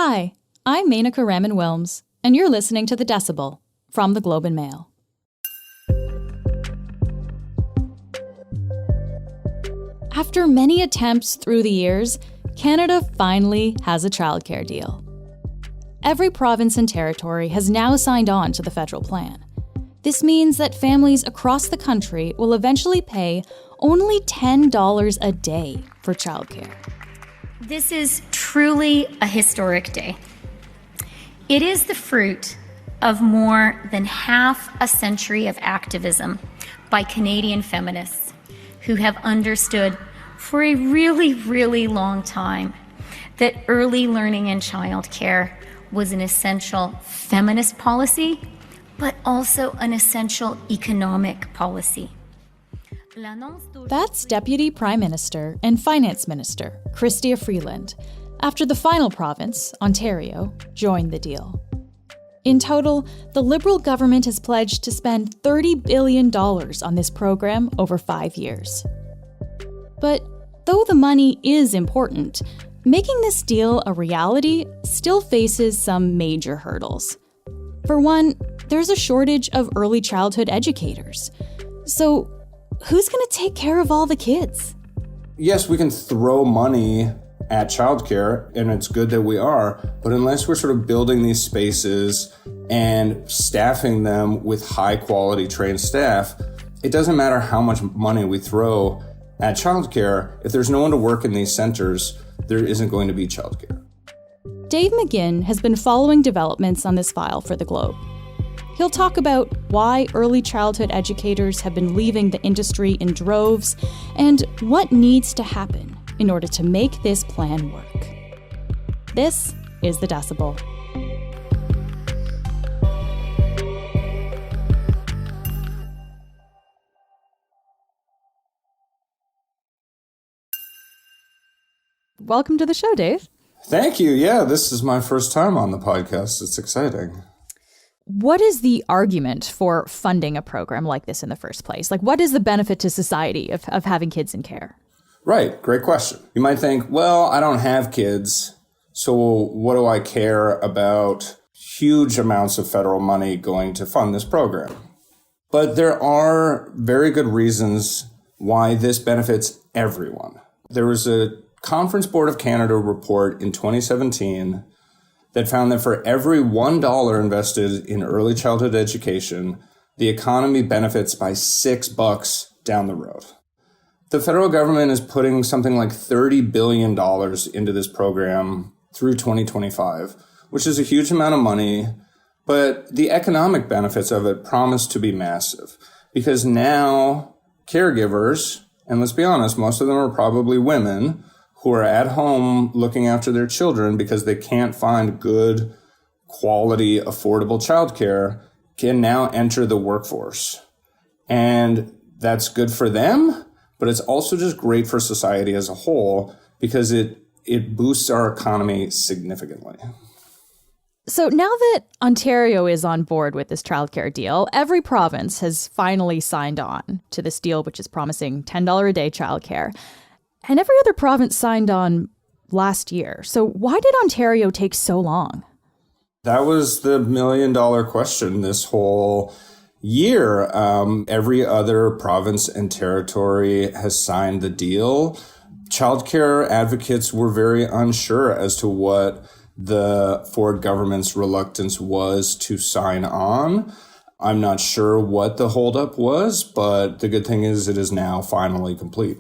Hi, I'm Menaka Raman-Wilms, and you're listening to The Decibel from the Globe and Mail. After many attempts through the years, Canada finally has a childcare deal. Every province and territory has now signed on to the federal plan. This means that families across the country will eventually pay only $10 a day for childcare. This is truly a historic day. It is the fruit of more than half a century of activism by Canadian feminists who have understood for a really, really long time that early learning and childcare was an essential feminist policy, but also an essential economic policy. That's Deputy Prime Minister and Finance Minister Chrystia Freeland, after the final province, Ontario, joined the deal. In total, the Liberal government has pledged to spend $30 billion on this program over 5 years. But though the money is important, making this deal a reality still faces some major hurdles. For one, there's a shortage of early childhood educators. So who's going to take care of all the kids? Yes, we can throw money at childcare, and it's good that we are, but unless we're sort of building these spaces and staffing them with high quality trained staff, it doesn't matter how much money we throw at childcare. If there's no one to work in these centers, there isn't going to be childcare. Dave McGinn has been following developments on this file for the Globe. He'll talk about why early childhood educators have been leaving the industry in droves and what needs to happen in order to make this plan work. This is The Decibel. Welcome to the show, Dave. Thank you. Yeah, this is my first time on the podcast. It's exciting. What is the argument for funding a program like this in the first place? Like, what is the benefit to society of having kids in care? Right. Great question. You might think, well, I don't have kids, so what do I care about huge amounts of federal money going to fund this program? But there are very good reasons why this benefits everyone. There was a Conference Board of Canada report in 2017 that found that for every $1 invested in early childhood education, the economy benefits by $6 down the road. The federal government is putting something like $30 billion into this program through 2025, which is a huge amount of money, but the economic benefits of it promise to be massive because now caregivers, and let's be honest, most of them are probably women, who are at home looking after their children because they can't find good, quality, affordable childcare, can now enter the workforce. And that's good for them, but it's also just great for society as a whole because it boosts our economy significantly. So now that Ontario is on board with this childcare deal, every province has finally signed on to this deal, which is promising $10 a day childcare. And every other province signed on last year. So why did Ontario take so long? That was the million-dollar question this whole year. Every other province and territory has signed the deal. Childcare advocates were very unsure as to what the Ford government's reluctance was to sign on. I'm not sure what the holdup was, but the good thing is it is now finally complete.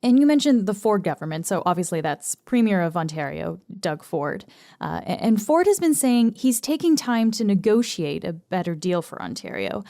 And you mentioned the Ford government, so obviously that's Premier of Ontario, Doug Ford. And Ford has been saying he's taking time to negotiate a better deal for Ontario.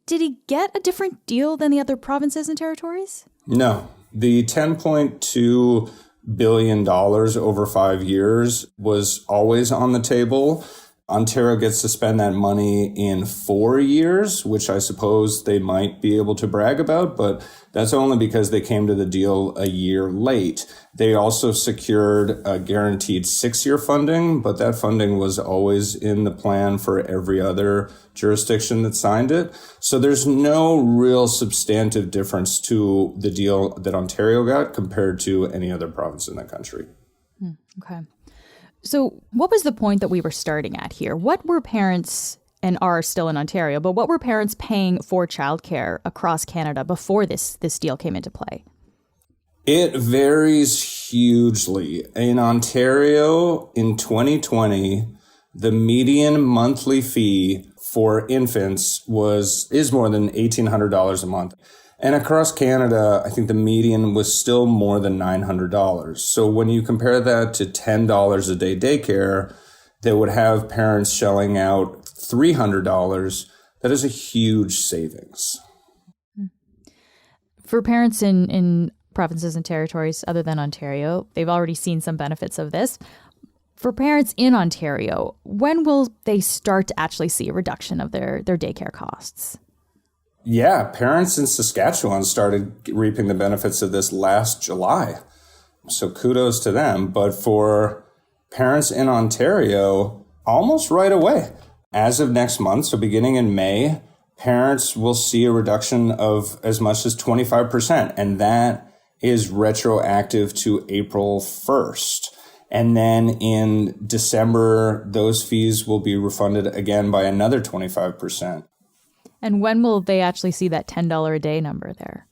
Did he get a different deal than the other provinces and territories? No. The $10.2 billion over 5 years was always on the table. Ontario gets to spend that money in 4 years, which I suppose they might be able to brag about, but that's only because they came to the deal a year late. They also secured a guaranteed 6-year funding, but that funding was always in the plan for every other jurisdiction that signed it. So there's no real substantive difference to the deal that Ontario got compared to any other province in the country. Okay. So what was the point that we were starting at here? What were parents, and are still in Ontario, but what were parents paying for childcare across Canada before this deal came into play? It varies hugely. In Ontario, in 2020, the median monthly fee for infants is more than $1,800 a month. And across Canada, I think the median was still more than $900. So when you compare that to $10 a day daycare, that would have parents shelling out $300, that is a huge savings. For parents in provinces and territories other than Ontario, they've already seen some benefits of this. For parents in Ontario, when will they start to actually see a reduction of their daycare costs? Yeah, parents in Saskatchewan started reaping the benefits of this last July. So kudos to them. But for parents in Ontario, almost right away. As of next month, so beginning in May, parents will see a reduction of as much as 25%. And that is retroactive to April 1st. And then in December, those fees will be refunded again by another 25%. And when will they actually see that $10 a day number there?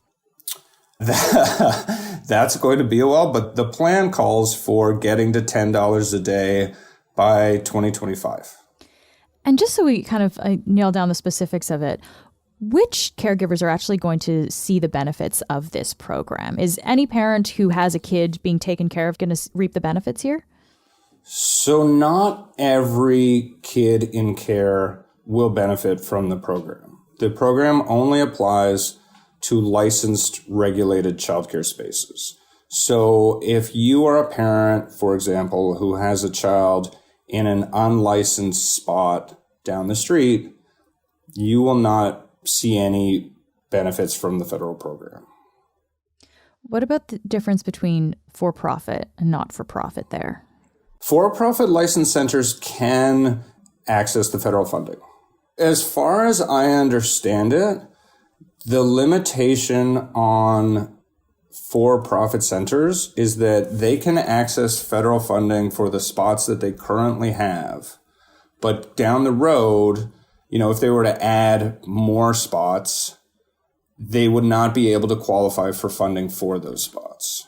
That's going to be a while, but the plan calls for getting to $10 a day by 2025. And just so we kind of nail down the specifics of it, which caregivers are actually going to see the benefits of this program? Is any parent who has a kid being taken care of going to reap the benefits here? So not every kid in care will benefit from the program. The program only applies to licensed, regulated childcare spaces. So if you are a parent, for example, who has a child in an unlicensed spot down the street, you will not see any benefits from the federal program. What about the difference between for-profit and not-for-profit there? For-profit licensed centers can access the federal funding. As far as I understand it, the limitation on for-profit centers is that they can access federal funding for the spots that they currently have. But down the road, if they were to add more spots, they would not be able to qualify for funding for those spots.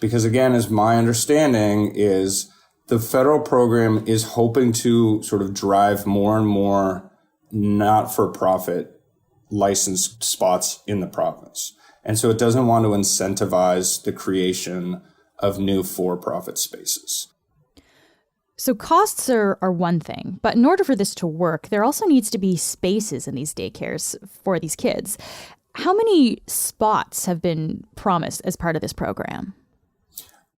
Because again, as my understanding is, the federal program is hoping to sort of drive more and more not-for-profit licensed spots in the province. And so it doesn't want to incentivize the creation of new for-profit spaces. So costs are one thing, but in order for this to work, there also needs to be spaces in these daycares for these kids. How many spots have been promised as part of this program?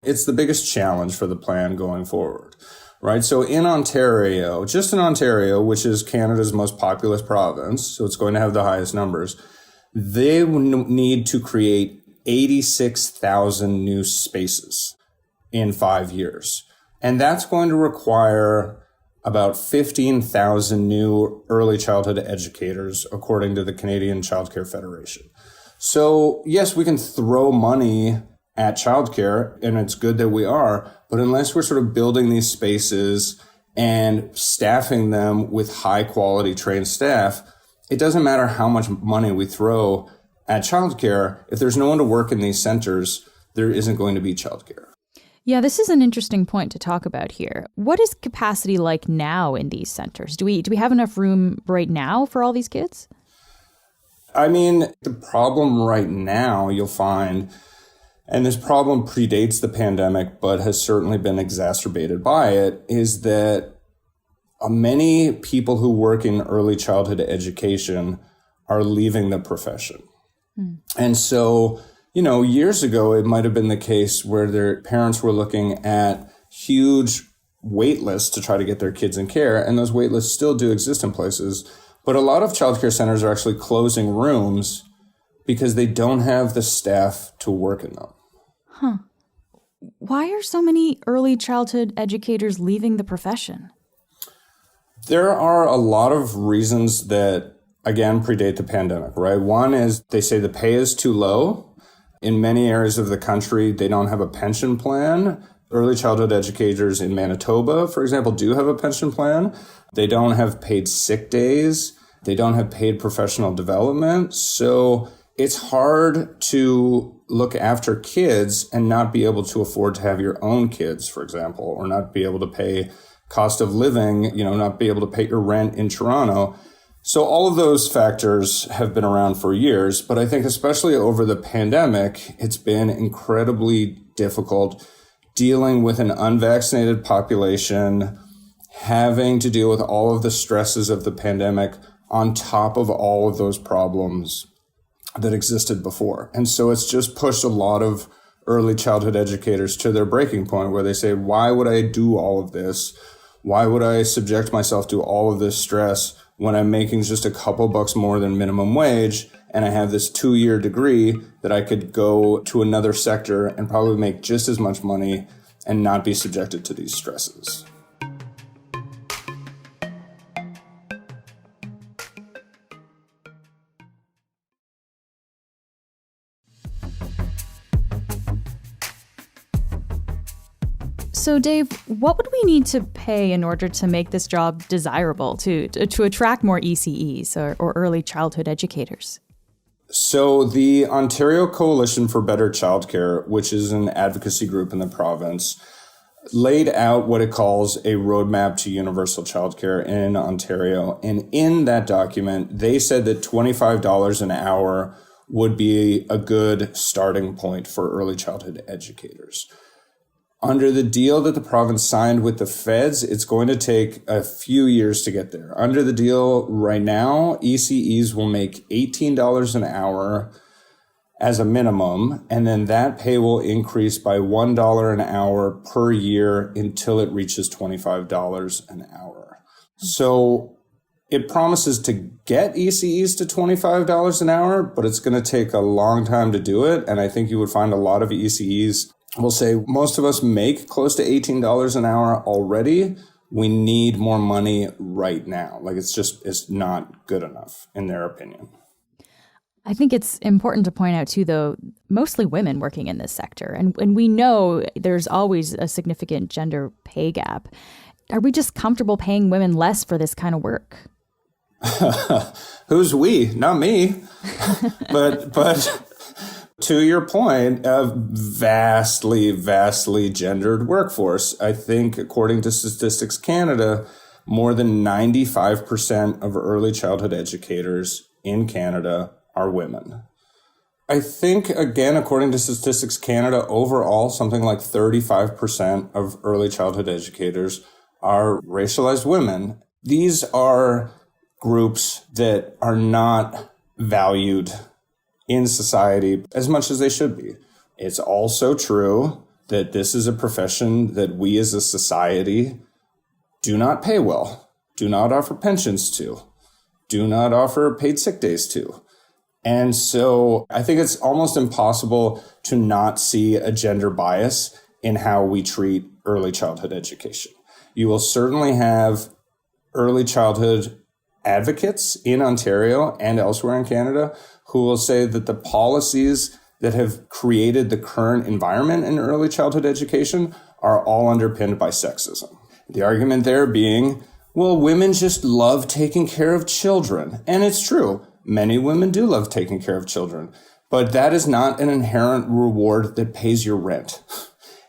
It's the biggest challenge for the plan going forward. Right. So in Ontario, just in Ontario, which is Canada's most populous province, so it's going to have the highest numbers, they need to create 86,000 new spaces in 5 years. And that's going to require about 15,000 new early childhood educators, according to the Canadian Childcare Federation. So yes, we can throw money at childcare, and it's good that we are, but unless we're sort of building these spaces and staffing them with high quality trained staff, it doesn't matter how much money we throw at childcare. If there's no one to work in these centers, there isn't going to be childcare. Yeah, this is an interesting point to talk about here. What is capacity like now in these centers? Do we have enough room right now for all these kids? I mean, the problem right now you'll find, and this problem predates the pandemic, but has certainly been exacerbated by it, is that many people who work in early childhood education are leaving the profession. And so, years ago, it might have been the case where their parents were looking at huge wait lists to try to get their kids in care. And those wait lists still do exist in places. But a lot of childcare centers are actually closing rooms because they don't have the staff to work in them. Huh. Why are so many early childhood educators leaving the profession? There are a lot of reasons that, again, predate the pandemic, right? One is they say the pay is too low. In many areas of the country, they don't have a pension plan Early childhood educators in Manitoba, for example, do have a pension plan. They don't have paid sick days. They don't have paid professional development. So it's hard to look after kids and not be able to afford to have your own kids, for example, or not be able to pay cost of living, not be able to pay your rent in Toronto. So all of those factors have been around for years, but I think especially over the pandemic, it's been incredibly difficult dealing with an unvaccinated population, having to deal with all of the stresses of the pandemic on top of all of those problems that existed before. And so it's just pushed a lot of early childhood educators to their breaking point where they say, why would I do all of this? Why would I subject myself to all of this stress when I'm making just a couple bucks more than minimum wage and I have this 2-year degree that I could go to another sector and probably make just as much money and not be subjected to these stresses? So, Dave, what would we need to pay in order to make this job desirable, to attract more ECEs or early childhood educators? So the Ontario Coalition for Better Childcare, which is an advocacy group in the province, laid out what it calls a roadmap to universal childcare in Ontario. And in that document, they said that $25 an hour would be a good starting point for early childhood educators. Under the deal that the province signed with the feds, it's going to take a few years to get there. Under the deal right now, ECEs will make $18 an hour as a minimum, and then that pay will increase by $1 an hour per year until it reaches $25 an hour. So it promises to get ECEs to $25 an hour, but it's going to take a long time to do it. And I think you would find a lot of ECEs will say, most of us make close to $18 an hour already. We need more money right now. Like it's not good enough in their opinion. I think it's important to point out too, though, mostly women working in this sector. And we know there's always a significant gender pay gap. Are we just comfortable paying women less for this kind of work? Who's we? Not me. But to your point, a vastly gendered workforce. I think, according to Statistics Canada, more than 95% of early childhood educators in Canada are women. I think, again, according to Statistics Canada, overall, something like 35% of early childhood educators are racialized women. These are groups that are not valued in society as much as they should be. It's also true that this is a profession that we as a society do not pay well, do not offer pensions to, do not offer paid sick days to. And so I think it's almost impossible to not see a gender bias in how we treat early childhood education. You will certainly have early childhood advocates in Ontario and elsewhere in Canada who will say that the policies that have created the current environment in early childhood education are all underpinned by sexism. The argument there being, well, women just love taking care of children. And it's true. Many women do love taking care of children. But that is not an inherent reward that pays your rent.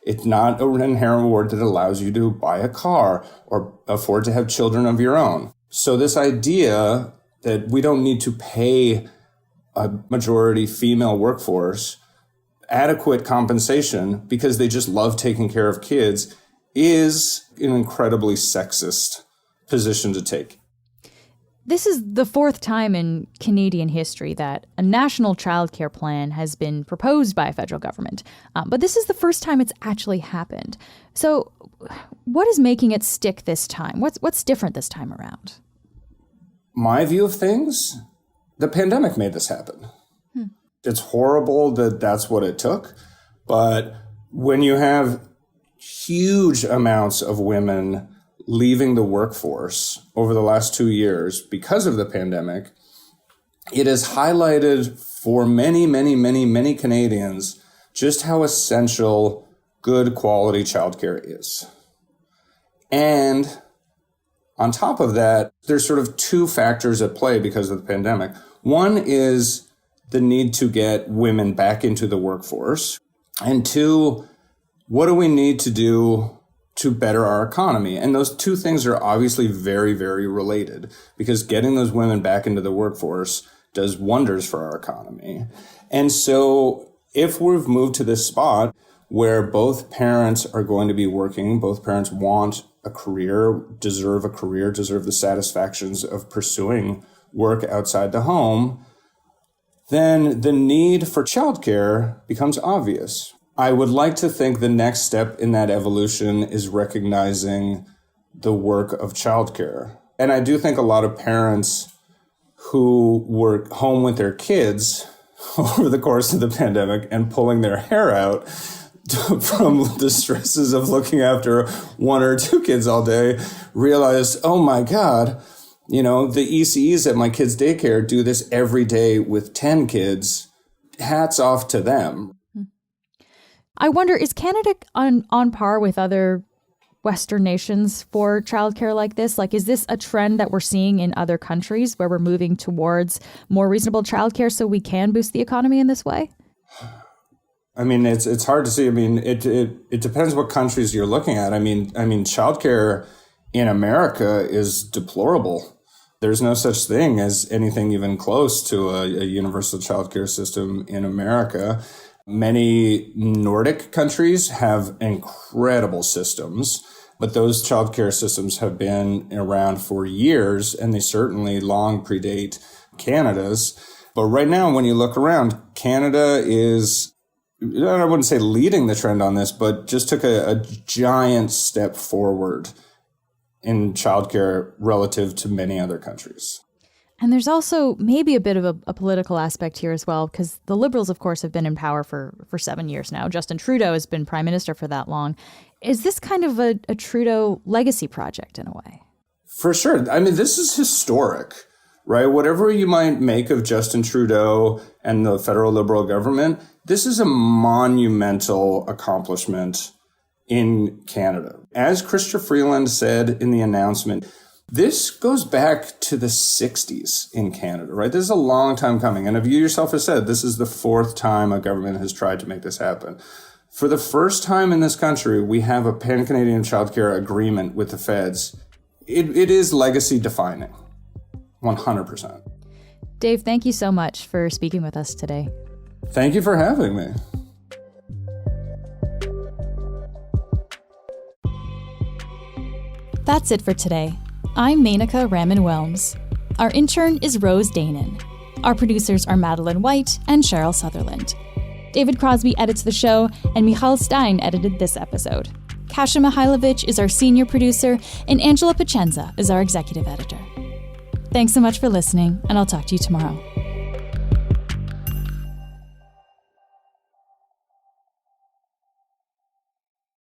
It's not an inherent reward that allows you to buy a car or afford to have children of your own. So this idea that we don't need to pay a majority female workforce adequate compensation because they just love taking care of kids is an incredibly sexist position to take. This is the fourth time in Canadian history that a national childcare plan has been proposed by a federal government. But this is the first time it's actually happened. So what is making it stick this time? What's different this time around? My view of things, the pandemic made this happen. It's horrible that that's what it took. But when you have huge amounts of women leaving the workforce over the last 2 years because of the pandemic, it has highlighted for many Canadians just how essential good quality childcare is. And on top of that, there's sort of two factors at play because of the pandemic. One is the need to get women back into the workforce. And two, what do we need to do to better our economy? And those two things are obviously very, very related, because getting those women back into the workforce does wonders for our economy. And so if we've moved to this spot where both parents are going to be working, both parents want a career, deserve the satisfactions of pursuing work outside the home, then the need for childcare becomes obvious. I would like to think the next step in that evolution is recognizing the work of childcare. And I do think a lot of parents who were home with their kids over the course of the pandemic and pulling their hair out from the stresses of looking after one or two kids all day realized, oh my God, the ECEs at my kids' daycare do this every day with 10 kids. Hats off to them. I wonder, is Canada on par with other Western nations for childcare like this? Like, is this a trend that we're seeing in other countries where we're moving towards more reasonable childcare so we can boost the economy in this way? I mean, it's hard to see. I mean, it depends what countries you're looking at. I mean, childcare in America is deplorable. There's no such thing as anything even close to a universal childcare system in America. Many Nordic countries have incredible systems, but those childcare systems have been around for years, and they certainly long predate Canada's. But right now, when you look around, Canada is, I wouldn't say leading the trend on this, but just took a giant step forward in childcare relative to many other countries. And there's also maybe a bit of a political aspect here as well, because the Liberals, of course, have been in power for 7 years now. Justin Trudeau has been prime minister for that long. Is this kind of a Trudeau legacy project in a way? For sure. I mean, this is historic, right? Whatever you might make of Justin Trudeau and the federal Liberal government, this is a monumental accomplishment in Canada. As Chrystia Freeland said in the announcement, this goes back to the 60s in Canada, right? This is a long time coming. And you yourself have said, this is the fourth time a government has tried to make this happen. For the first time in this country, we have a pan-Canadian childcare agreement with the feds. It is legacy defining, 100%. Dave, thank you so much for speaking with us today. Thank you for having me. That's it for today. I'm Menaka Raman-Wilms. Our intern is Rose Danon. Our producers are Madeline White and Cheryl Sutherland. David Crosby edits the show, and Michal Stein edited this episode. Kasia Mihailovich is our senior producer, and Angela Pacenza is our executive editor. Thanks so much for listening, and I'll talk to you tomorrow.